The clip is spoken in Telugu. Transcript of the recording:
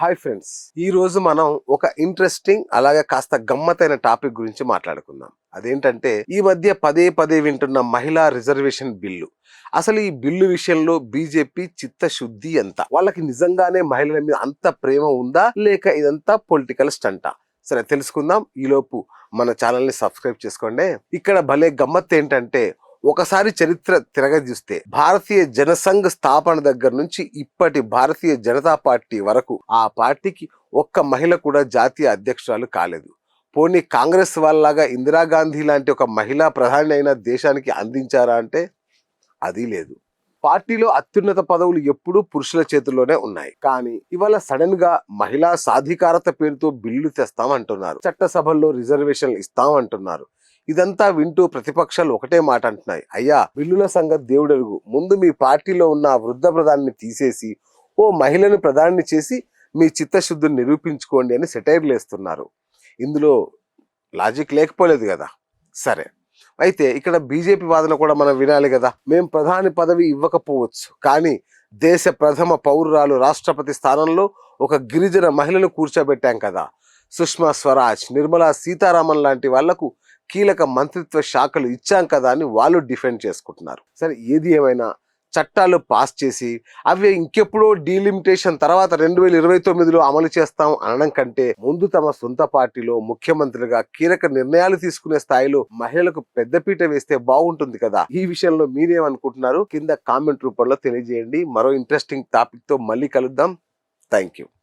హాయ్ ఫ్రెండ్స్, ఈ రోజు మనం ఒక ఇంట్రెస్టింగ్ అలాగే కాస్త గమ్మతైన టాపిక్ గురించి మాట్లాడుకుందాం. అదేంటంటే ఈ మధ్య పదే పదే వింటున్న మహిళా రిజర్వేషన్ బిల్లు. అసలు ఈ బిల్లు విషయంలో బీజేపీ చిత్తశుద్ధి ఎంత? వాళ్ళకి నిజంగానే మహిళల మీద అంత ప్రేమ ఉందా, లేక ఇదంతా పొలిటికల్ స్టంటా? సరే తెలుసుకుందాం. ఈలోపు మన ఛానల్ ని సబ్స్క్రైబ్ చేసుకోండి. ఇక్కడ భలే గమ్మత్ ఏంటంటే, ఒకసారి చరిత్ర తిరగజూస్తే భారతీయ జనసంఘ్ స్థాపన దగ్గర నుంచి ఇప్పటి భారతీయ జనతా పార్టీ వరకు ఆ పార్టీకి ఒక్క మహిళ కూడా జాతీయ అధ్యక్షురాలు కాలేదు. పోనీ కాంగ్రెస్ వాళ్ళలాగా ఇందిరాగాంధీ లాంటి ఒక మహిళా ప్రధాని అయిన దేశానికి అందించారా అంటే అది లేదు. పార్టీలో అత్యున్నత పదవులు ఎప్పుడూ పురుషుల చేతుల్లోనే ఉన్నాయి. కానీ ఇవాళ సడన్ గా మహిళా సాధికారత పేరుతో బిల్లు తెస్తామంటున్నారు. చట్టసభల్లో రిజర్వేషన్లు ఇస్తామంటున్నారు. ఇదంతా వింటూ ప్రతిపక్షాలు ఒకటే మాట అంటున్నాయి, అయ్యా బిల్లుల సంగతి దేవుడెరుగు, ముందు మీ పార్టీలో ఉన్న వృద్ధ ప్రధాని తీసేసి ఓ మహిళను ప్రధాని చేసి మీ చిత్తశుద్ధిని నిరూపించుకోండి అని సెటైర్లు వేస్తున్నారు. ఇందులో లాజిక్ లేకపోలేదు కదా. సరే, అయితే ఇక్కడ బీజేపీ వాదన కూడా మనం వినాలి కదా. మేం ప్రధాని పదవి ఇవ్వకపోవచ్చు, కానీ దేశ ప్రథమ పౌరురాలు రాష్ట్రపతి స్థానంలో ఒక గిరిజన మహిళను కూర్చోబెట్టాం కదా. సుష్మా స్వరాజ్, నిర్మలా సీతారామన్ లాంటి వాళ్లకు కీలక మంత్రిత్వ శాఖలు ఇచ్చాం కదా అని వాళ్ళు డిఫెండ్ చేసుకుంటున్నారు. సరే, ఏది ఏమైనా చట్టాలు పాస్ చేసి అవి ఇంకెప్పుడో డీలిమిటేషన్ తర్వాత 2029లో అమలు చేస్తాం అనడం కంటే ముందు తమ సొంత పార్టీలో ముఖ్యమంత్రులుగా కీలక నిర్ణయాలు తీసుకునే స్థాయిలో మహిళలకు పెద్దపీట వేస్తే బాగుంటుంది కదా. ఈ విషయంలో మీరేమనుకుంటున్నారు? కింద కామెంట్ రూపంలో తెలియజేయండి. మరో ఇంట్రెస్టింగ్ టాపిక్ తో మళ్ళీ కలుద్దాం. Thank you.